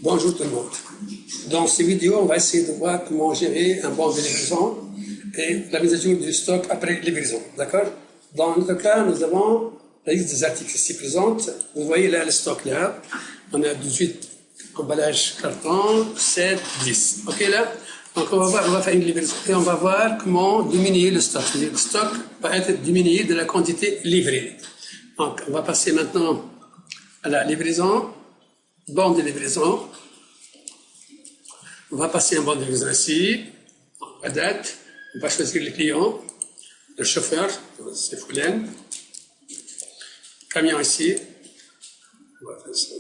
Bonjour tout le monde. Dans cette vidéo, on va essayer de voir comment gérer un bon de livraison et la mise à jour du stock après livraison. D'accord? Dans notre cas, nous avons la liste des articles ici présente. Vous voyez là le stock là. On a 18 emballages carton, 7, 10. Ok là? Donc on va faire une livraison et on va voir comment diminuer le stock. C'est-à-dire le stock va être diminué de la quantité livrée. Donc on va passer maintenant à la livraison. Bon de livraison. On va passer un bon de livraison ici. La date. On va choisir le client. Le chauffeur, c'est Foulen. Camion ici. On va faire ça.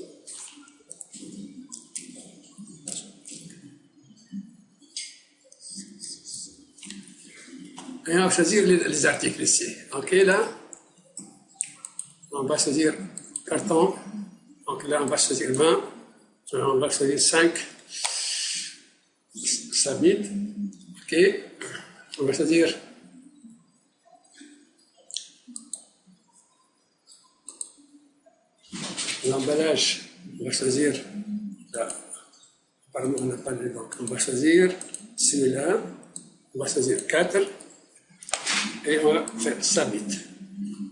Et on va choisir les articles ici. Ok, là. On va choisir carton. Donc là, on va choisir 20, on va choisir 5, submit, ok, on va choisir l'emballage, on va choisir, là, apparemment on n'a pas les donc on va choisir celui-là, on va choisir 4, et on va faire submit,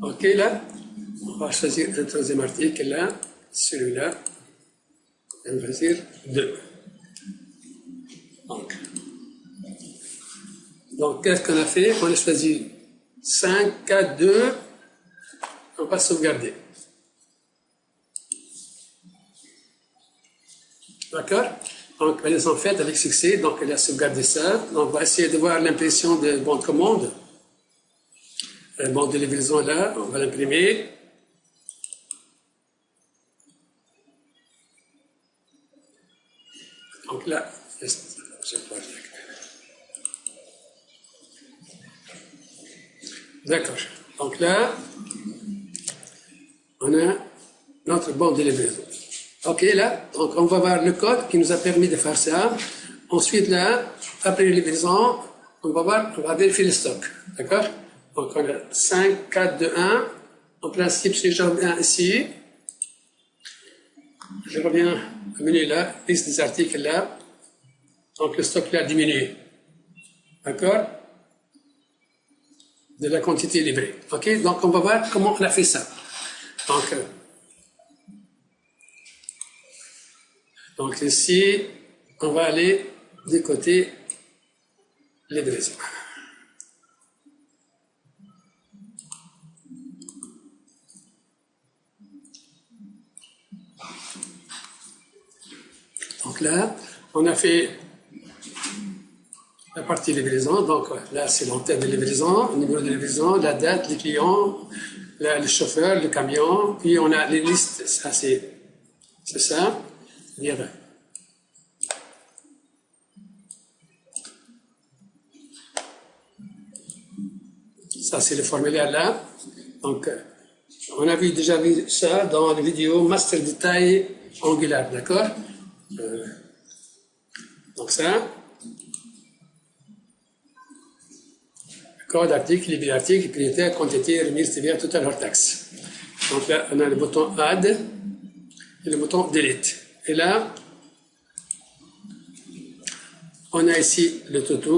ok là, on va choisir un troisième article là, celui-là, on va dire 2. Donc qu'est-ce qu'on a fait? On a choisi 5, 4, 2, on va sauvegarder. D'accord? Donc elles sont faites avec succès, donc elle a sauvegardé ça. Donc on va essayer de voir l'impression de bon de commande. Le bon de livraison là, on va l'imprimer. Donc là, d'accord. Donc là, on a notre bon de livraison. Ok, là, donc on va voir le code qui nous a permis de faire ça. Ensuite, là, après la livraison, on va vérifier le stock. D'accord? Donc on a 5, 4, 2, 1. En principe, si je reviens ici, je reviens au menu là, liste des articles là. Donc le stock là a diminué. D'accord? De la quantité livrée. Ok? Donc on va voir comment on a fait ça. Donc ici, on va aller du côté livraison. Donc là, on a fait la partie livraison. Donc là, c'est l'entête de livraison, le numéro de livraison, la date, les clients, le chauffeur, le camion. Puis on a les listes. Ça, c'est ça. C'est-à-dire, ça, c'est le formulaire là. Donc, on a déjà vu ça dans la vidéo Master Détail Angular, d'accord? Donc ça, code, article, libellé article, propriétaire, quantité, remise, TVA, total hors taxe. Donc là, on a le bouton Add et le bouton Delete. Et là, on a ici le total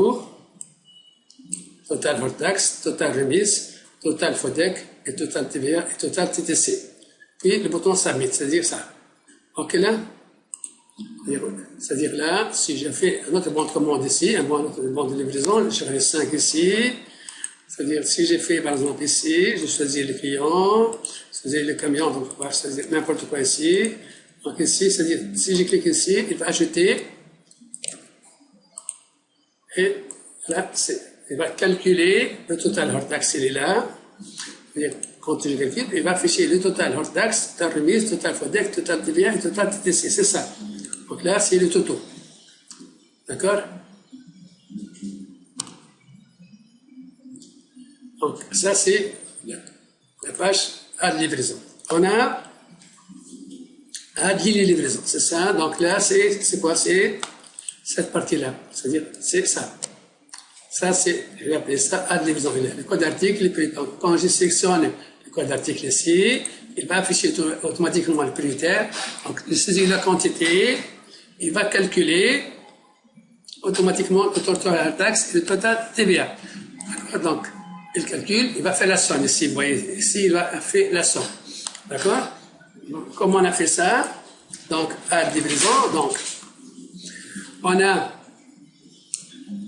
hors taxe, total remise, total FODEC, et total TVA, et total TTC. Puis le bouton Submit, c'est-à-dire ça. Ok là? C'est-à-dire là, si j'ai fait un autre bon de commande ici, un bon de livraison, je ferai 5 ici. C'est-à-dire, si j'ai fait par exemple ici, je choisis le client, je choisis le camion, donc on va choisir n'importe quoi ici. Donc ici, c'est-à-dire, si je clique ici, il va ajouter. Et là, il va calculer le total hors taxe, il est là. C'est-à-dire, quand je calcule, il va afficher le total hors taxe, total remise, total FODEC, total TVA et total TTC. C'est ça. Donc là, c'est le total. D'accord? Donc ça, c'est la page Add livraison. On a Add livraison. C'est ça. Donc là, c'est quoi? C'est cette partie-là. C'est-à-dire, c'est ça. Ça, c'est, je vais appeler ça Add livraison. Le code d'article, quand je sélectionne le code d'article ici, il va afficher automatiquement le prioritaire. Donc, je saisis la quantité. il va calculer automatiquement le total hors taxe et le total TVA. Donc, il calcule, il va faire la somme ici. Vous voyez, ici, il va faire la somme. D'accord? Comment on a fait ça? Donc, à division, donc, on a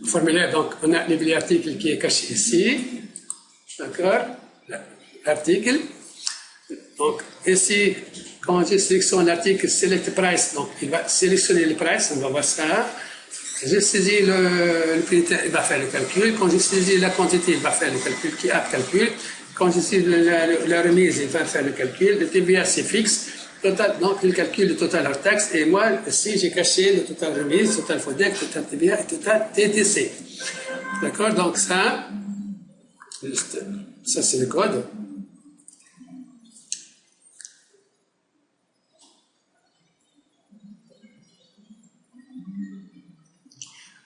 le formulaire, donc, on a le article qui est caché ici. D'accord? L'article. Donc, ici, quand je sélectionne l'article Select Price, donc, il va sélectionner le price, on va voir ça. Je saisis le prix, il va faire le calcul. Quand je saisis la quantité, il va faire le calcul qui a calcul. Quand je saisis la remise, il va faire le calcul. Le TVA, c'est fixe. Total, donc, il calcule le total hors taxe. Et moi, ici, j'ai caché le total remise, total FODEC, total TVA et total TTC. D'accord? Donc, ça, c'est le code.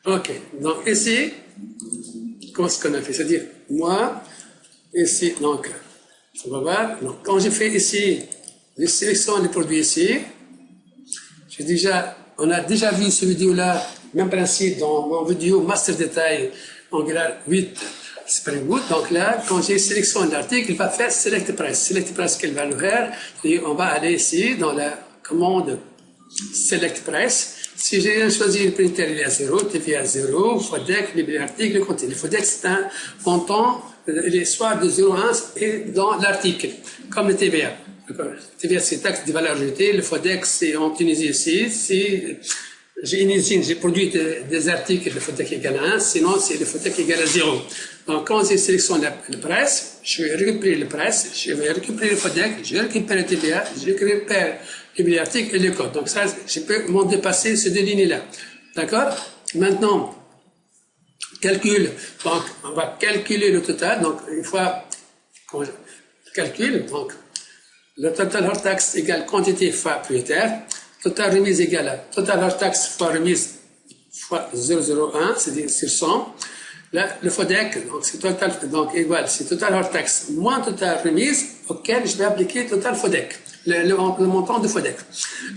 Ok, donc ici, qu'est-ce qu'on a fait? C'est-à-dire, moi, ici, donc, on va voir, donc, quand j'ai fait ici, je sélectionne les produits ici, on a déjà vu ce vidéo-là, même principe dans mon vidéo Master Détail Angular 8 Spring Boot. Donc là, quand j'ai sélectionné l'article, il va faire Select Price. Select Price, quelle va le faire? Et on va aller ici dans la commande Select Price. Si j'ai choisi le printer, il est à 0, TVA à 0, FODEC, l'article contient. Le FODEC, c'est un montant, il est soit de 0,1 et dans l'article, comme le TVA. Le TVA, c'est taxe de valeur ajoutée. Le FODEC, c'est en Tunisie ici. Si j'ai une usine, j'ai produit des articles, le FODEC égale à 1, sinon c'est le FODEC égale à 0. Donc, quand je sélectionne le price, je vais récupérer le price, je vais récupérer le FODEC, je récupère le TVA, je récupère le article et le code. Donc ça, je peux m'en dépasser ces deux lignes-là. D'accord? Maintenant, calcul. Donc, on va calculer le total. Donc, une fois qu'on calcule, donc, le total hors taxe égale quantité fois propriétaire. Total remise égale à total hors taxe fois remise fois 0,01, c'est-à-dire sur 100. Là, le FODEC, donc c'est total, donc égal, c'est total hors taxe moins total remise auquel je vais appliquer total FODEC, le montant de FODEC.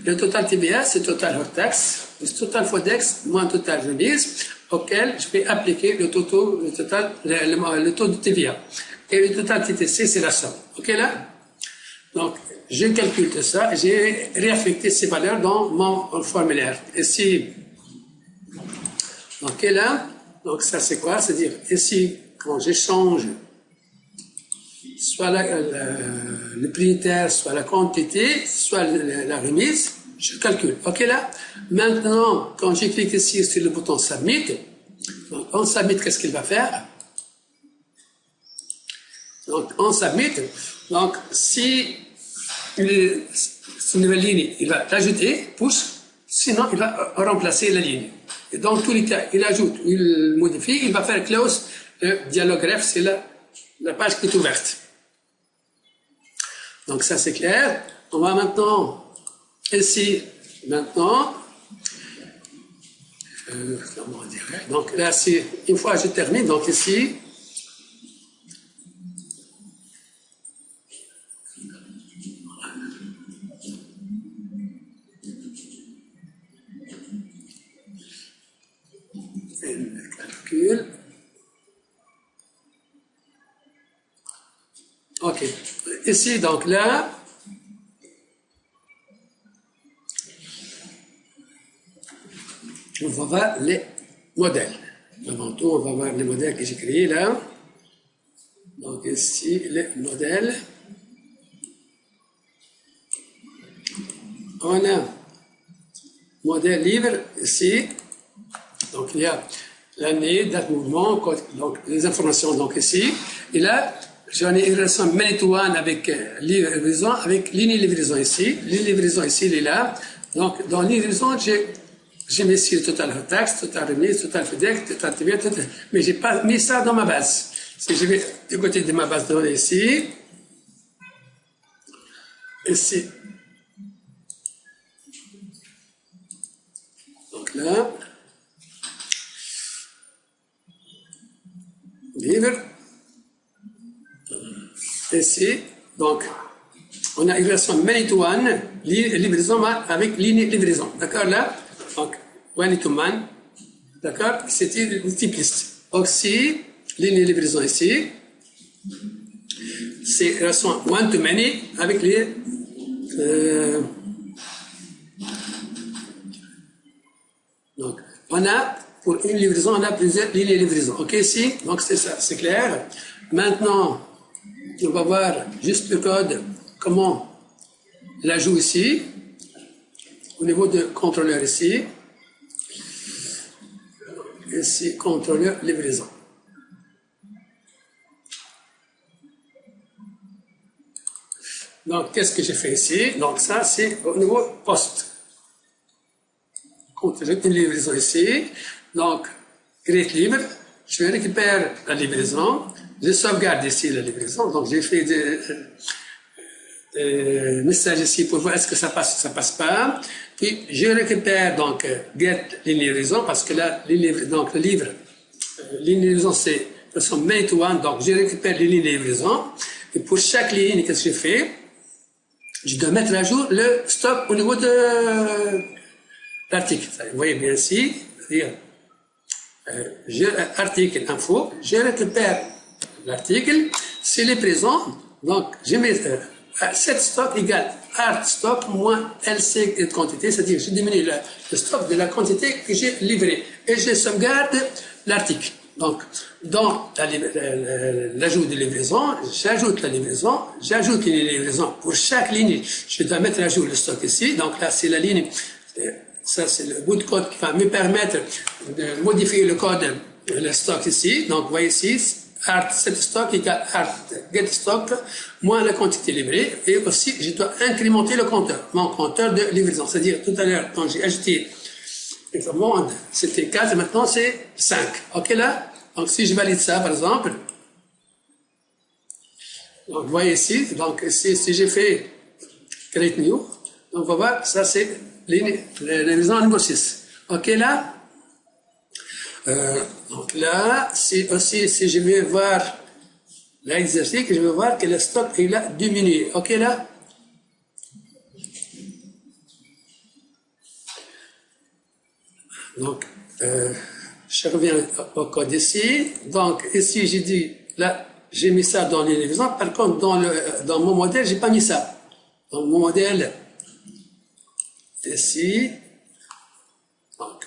Le total TVA, c'est total hors taxe, le total FODEC moins total remise auquel je vais appliquer le taux de TVA. Et le total TTC, c'est la somme. OK là? Donc, je calcule tout ça, j'ai réaffecté ces valeurs dans mon formulaire. Ici, donc là, donc ça c'est quoi? C'est-à-dire, ici, quand j'échange soit le prix unitaire, soit la quantité, soit la remise, je calcule. OK là? Maintenant, quand je clique ici sur le bouton Submit, donc on Submit, qu'est-ce qu'il va faire? Donc, on Submit, donc si une nouvelle ligne, il va l'ajouter, push, sinon il va remplacer la ligne. Et dans tous les cas, il ajoute, il modifie, il va faire close, le dialogue ref, c'est la page qui est ouverte. Donc ça c'est clair. On va maintenant, ici, maintenant, comment dire, donc là, une fois que je termine, donc ici, calcul. OK. Ici, donc là, on va voir les modèles. Avant tout, on va voir les modèles que j'ai créés là. Donc ici, les modèles. On a modèle livre ici. Donc il y a l'année, date, mouvement, donc les informations donc ici. Et là, j'en ai une relation many-to-one avec livraison, avec ligne livraison ici. Ligne livraison ici, il est là. Donc dans ligne livraison, j'ai mis ici le total hors taxe, total remise, total FODEC, total TVA, mais j'ai pas mis ça dans ma base. Si je vais du côté de ma base de données ici, donc là, livre, ici, donc on a une relation many-to-one, livraison avec ligne livraison. D'accord là? Donc, one to man, d'accord? C'était une type liste. Aussi, ligne de livraison ici, c'est relation one to many avec les donc, on a, pour une livraison, on a plusieurs lignes de livraison. OK, ici? Donc, c'est ça, c'est clair. Maintenant, on va voir juste le code, comment l'ajout ici, au niveau de contrôleur ici. Ici, contrôleur livraison. Donc, qu'est-ce que j'ai fait ici? Donc, ça, c'est au niveau poste. Contrôleur une livraison ici. Donc, create libre. Je récupère la livraison. Je sauvegarde ici la livraison. Donc, j'ai fait des messages ici pour voir est-ce que ça passe ou ça passe pas. Puis, je récupère donc get livraison parce que là, donc le livre, livraison, c'est version main to one. Donc, je récupère les lignes de livraison. Et pour chaque ligne, qu'est-ce que j'ai fait? Je dois mettre à jour le stock au niveau de l'article. Vous voyez bien ici, c'est-à-dire, article info, je récupère l'article, s'il est présent, donc je mets set stock égale art stock moins LC de quantité, c'est-à-dire je diminue le stock de la quantité que j'ai livrée et je sauvegarde l'article. Donc, dans l'ajout de livraison, j'ajoute la livraison, j'ajoute une livraison. Pour chaque ligne, je dois mettre à jour le stock ici. Donc là, c'est la ligne, ça c'est le bout de code qui va me permettre de modifier le code, le stock ici. Donc, vous voyez ici, art set stock égale art get stock moins la quantité livrée. Et aussi, je dois incrémenter le compteur, mon compteur de livraison. C'est-à-dire, tout à l'heure, quand j'ai ajouté le monde, c'était 4, maintenant c'est 5. OK là? Donc si je valide ça, par exemple, donc vous voyez ici, donc si j'ai fait create new, donc on va voir, ça c'est la livraison numéro 6. OK là? Donc là, si je vais voir l'exercice, je vais voir que le stock il a diminué. OK là? Donc, je reviens au code ici. Donc, ici, j'ai dit, là, j'ai mis ça dans les livraisons. Par contre, dans mon modèle, j'ai pas mis ça. Dans mon modèle, ici, donc,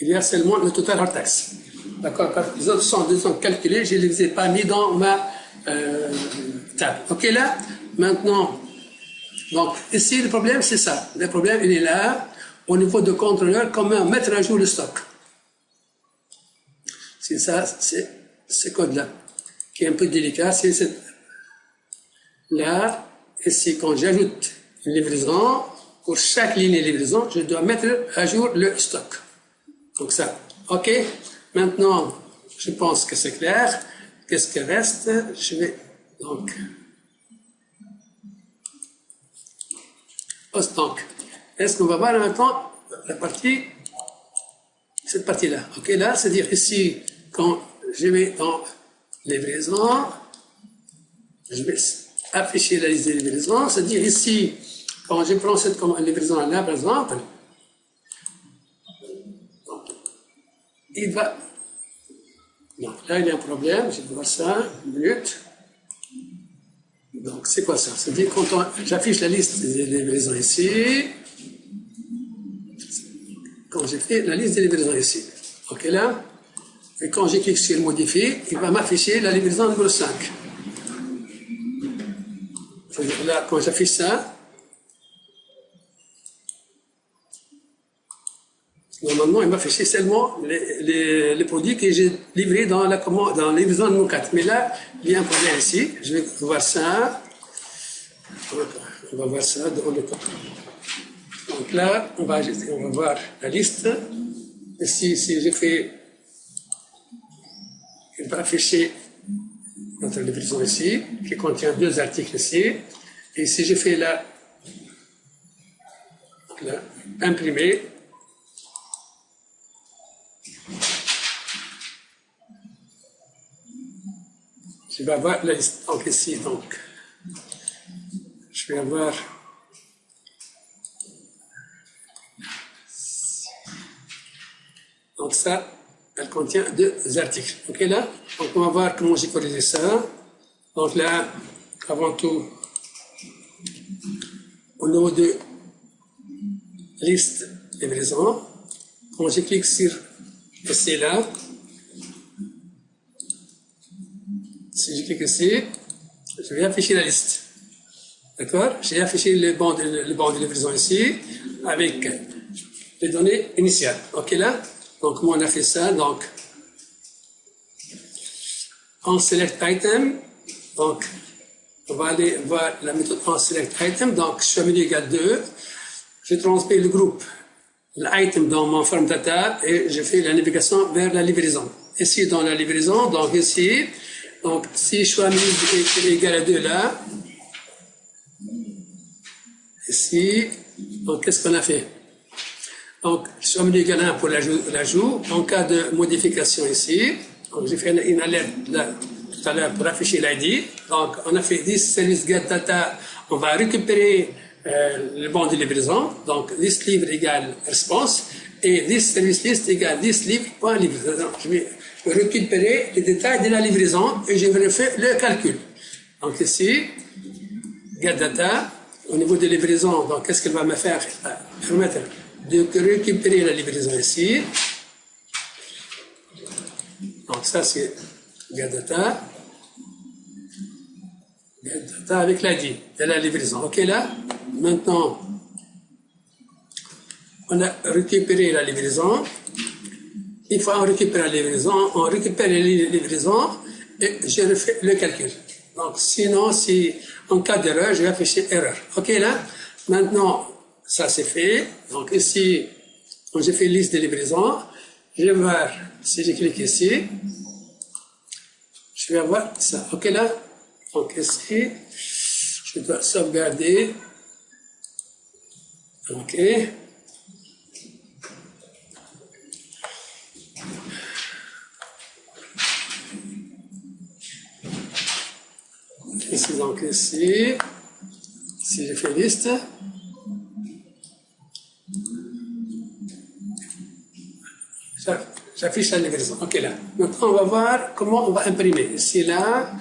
il y a seulement le total hors taxe. D'accord? Les autres sont calculés, je ne les ai pas mis dans ma table. OK là? Maintenant, donc ici le problème c'est ça. Le problème il est là, au niveau de contrôleur, comment mettre à jour le stock. C'est ça, c'est ce code-là, qui est un peu délicat. C'est là, ici quand j'ajoute une livraison, pour chaque ligne de livraison, je dois mettre à jour le stock. Donc ça, OK. Maintenant, je pense que c'est clair. Qu'est-ce qui reste? Je vais donc au stock. Est-ce qu'on va voir maintenant la partie, cette partie-là? OK, là, c'est-à-dire ici, quand je vais dans livraison, je vais afficher la liste des livraisons, c'est-à-dire ici, quand je prends cette livraison-là, par exemple, il va. Donc là, il y a un problème, je vais voir ça, une minute. Donc, c'est quoi ça? C'est-à-dire, quand j'affiche la liste des livraisons ici, quand j'ai fait la liste des livraisons ici, OK là, et quand je clique sur modifier, il va m'afficher la livraison numéro 5. C'est-à-dire là, quand j'affiche ça, normalement, il m'a affiché seulement les produits que j'ai livrés dans la commande, dans la livraison numéro 4. Mais là, il y a un problème ici. Je vais voir ça. On va voir ça dans le code. Donc là, on va voir la liste. Ici, si j'ai fait, il va afficher notre livraison ici, qui contient 2 articles ici. Et si je fais là, imprimer, vais avoir la liste. Donc ici, donc, je vais avoir donc ça, elle contient 2 articles. Ok là, donc on va voir comment j'ai corrigé ça. Donc là, avant tout, au niveau de liste livraison, quand je clique sur ici là, si je clique ici, je vais afficher la liste. D'accord? J'ai affiché le banc de livraison ici avec les données initiales. Ok là? Donc comment on a fait ça? Donc en select item, donc on va aller voir la méthode en select item. Donc je suis à menu égal 2, je transmets le groupe, l'item dans mon form data et je fais la navigation vers la livraison. Ici dans la livraison, donc ici, donc si je suis à menu égal à 2 là, ici, donc qu'est-ce qu'on a fait? Donc, je suis amené égal 1 pour l'ajout. En cas de modification ici, donc j'ai fait une alerte là, tout à l'heure pour afficher l'ID. Donc, on a fait this service get data. On va récupérer le bon de livraison. Donc, this livre égale response. Et this service list égale this livre.livre. Donc, je vais récupérer les détails de la livraison et je vais refaire le calcul. Donc, ici, get data. Au niveau de livraison, donc qu'est-ce qu'elle va me faire? Elle va permettre de récupérer la livraison ici. Donc ça c'est get data. Get data avec l'ID de la livraison. Ok là? Maintenant, on a récupéré la livraison. Une fois on récupère la livraison, on récupère la livraison et je refais le calcul. Donc sinon, si en cas d'erreur, je vais afficher erreur. Ok là? Maintenant, ça c'est fait. Donc ici, quand j'ai fait liste de livraison, je vais voir, si je clique ici, je vais avoir ça. Ok là? Donc ici, je dois sauvegarder. Ok. Ici, donc ici, si je fais liste, j'affiche la livraison. Ok là. Maintenant, on va voir comment on va imprimer. Ici là,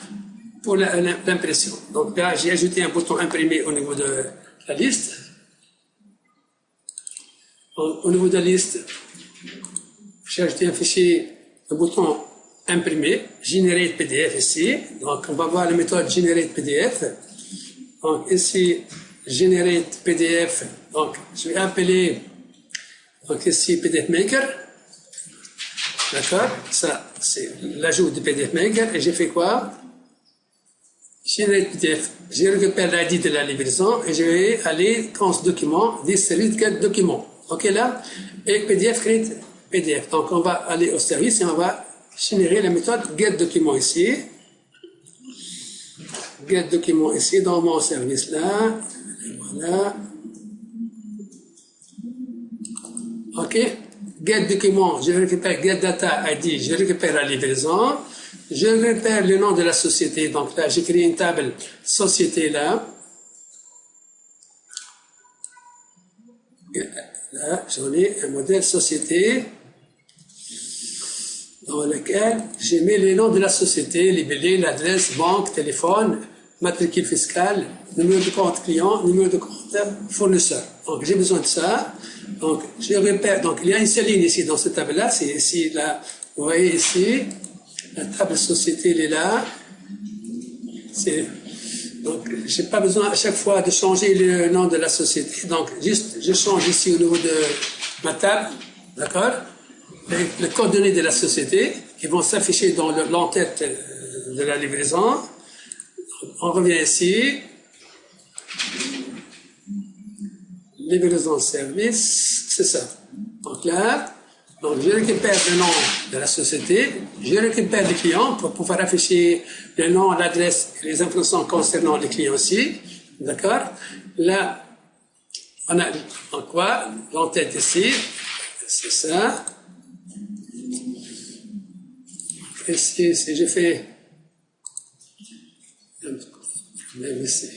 pour l'impression. Donc là, j'ai ajouté un bouton imprimer au niveau de la liste. Au niveau de la liste, j'ai ajouté un fichier, un bouton imprimer, generate PDF ici. Donc on va voir la méthode generate PDF. Donc ici, generate PDF. Donc je vais appeler donc ici PDF Maker. D'accord? Ça, c'est l'ajout de PDF Maker. Et j'ai fait quoi? Generate PDF. Je récupère l'ID de la livraison et je vais aller dans ce document, this service get document. Ok là? Et PDF create PDF. Donc on va aller au service et on va générer la méthode get document ici. Get document ici dans mon service là. Voilà. Ok. Get document, je récupère get data ID, je récupère la livraison. Je récupère le nom de la société. Donc là, j'ai créé une table société là. Là, j'en ai un modèle société dans lequel j'ai mis le nom de la société, libellé, l'adresse, banque, téléphone, matricule fiscale, numéro de compte client, numéro de compte fournisseur. Donc j'ai besoin de ça. Donc je repère. Donc il y a une seule ligne ici dans cette table-là. C'est ici là. Vous voyez ici, la table société elle est là. Donc j'ai pas besoin à chaque fois de changer le nom de la société. Donc juste je change ici au niveau de ma table, d'accord? Les coordonnées de la société qui vont s'afficher dans l'entête de la livraison. On revient ici. Livraison service, c'est ça. Donc là, donc je récupère le nom de la société, je récupère les clients pour pouvoir afficher le nom, l'adresse et les informations concernant les clients aussi. D'accord? Là, on a en quoi? L'entête ici, c'est ça. Ici, si je fais Même ici.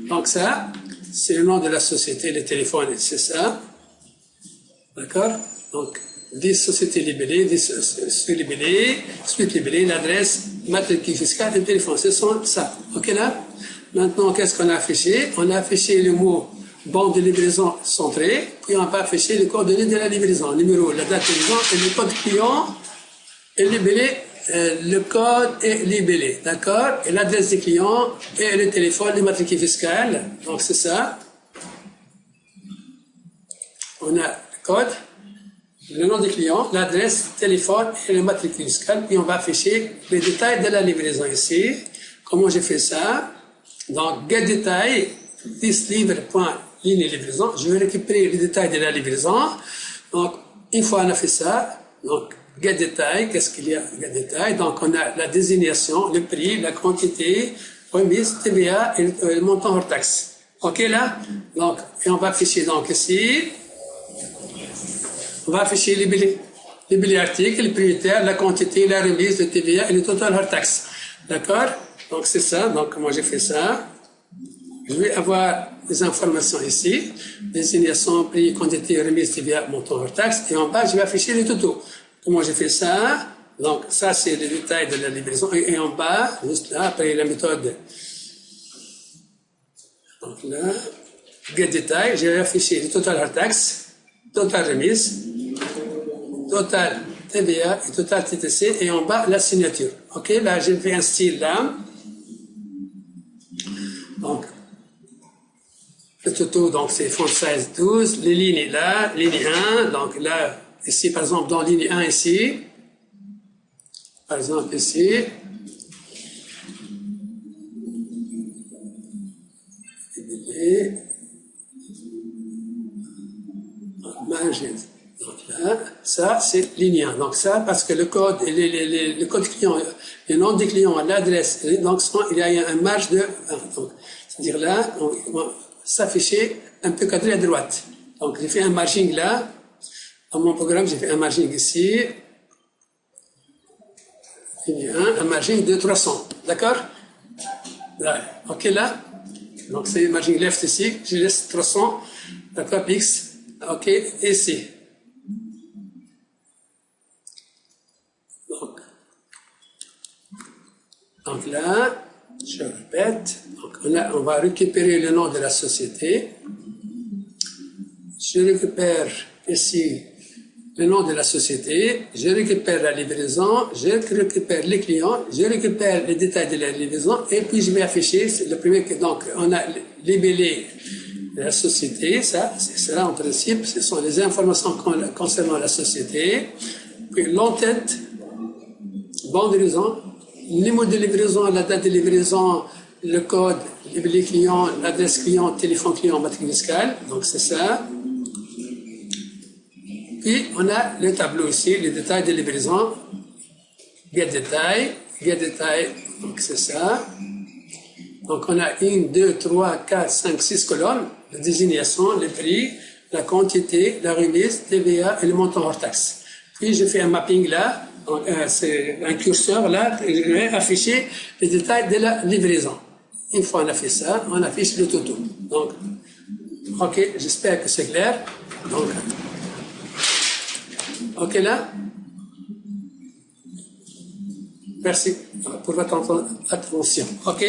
Donc ça, c'est le nom de la société, le téléphone, c'est ça. D'accord? Donc, 10 sociétés libellées, 10 suites libellées, l'adresse, matricule fiscale et le téléphone. Ce sont ça. OK là? Maintenant, qu'est-ce qu'on a affiché? On a affiché le mot bon de livraison centré, puis on va afficher les coordonnées de la livraison, numéro, la date de livraison et le code client est libellé. Le code est libellé, d'accord? Et l'adresse du client et le téléphone, les matricules fiscales. Donc, c'est ça. On a le code, le nom du client, l'adresse, téléphone et le matricule fiscal. Puis, on va afficher les détails de la livraison ici. Comment j'ai fait ça? Donc, get détail, thisliver.ligne livraison. Je vais récupérer les détails de la livraison. Donc, une fois on a fait ça, donc, get détail, qu'est-ce qu'il y a? Get détail. Donc, on a la désignation, le prix, la quantité, remise, TVA et le montant hors taxe. OK, là? Donc, et on va afficher, donc, ici, on va afficher les billets articles, les prioritaires, la quantité, la remise, le TVA et le total hors taxe. D'accord? Donc, c'est ça. Donc, moi, j'ai fait ça. Je vais avoir les informations ici. Désignation, prix, quantité, remise, TVA, montant hors taxe. Et en bas, je vais afficher les totaux. Comment j'ai fait ça? Donc, ça, c'est les détails de la livraison. Et en bas, juste là, après la méthode. Donc là, get détail, je vais afficher le total hors taxe, total remise, total TVA et total TTC. Et en bas, la signature. OK? Là, j'ai fait un style là. Donc, le total, donc, c'est font size 12. Les lignes là, ligne 1. Donc là, ici, par exemple, dans ligne 1, ici, par exemple, ici, margin. Donc là, ça, c'est ligne 1. Donc ça, parce que le code, le code client, le nom du client, l'adresse, donc il y a un marge de 1. C'est-à-dire là, on va s'afficher un peu cadré à droite. Donc j'ai fait un margin là. Dans mon programme, j'ai fait un margin ici. Un margin de 300. D'accord? Là. OK, là. Donc, c'est le margin left ici. Je laisse 300. D'accord, X. OK, ici. Donc là, je répète. Donc, on va récupérer le nom de la société. Je récupère ici le nom de la société, je récupère la livraison, je récupère les clients, je récupère les détails de la livraison et puis je vais afficher le premier. Donc, on a libellé la société, ça, c'est cela en principe, ce sont les informations concernant la société. Puis l'entête, bon de livraison, numéro de livraison, la date de livraison, le code, libellé client, l'adresse client, téléphone client, matricule fiscale, donc c'est ça. Puis, on a le tableau ici, les détails de livraison, get détail, donc c'est ça. Donc, on a 1, 2, 3, 4, 5, 6 colonnes, la désignation, le prix, la quantité, la remise, TVA et le montant hors taxe. Puis, je fais un mapping là, c'est un curseur là, et je vais afficher les détails de la livraison. Une fois on a fait ça, on affiche le total. Donc, OK, j'espère que c'est clair. Donc, OK là? Merci pour votre attention. OK?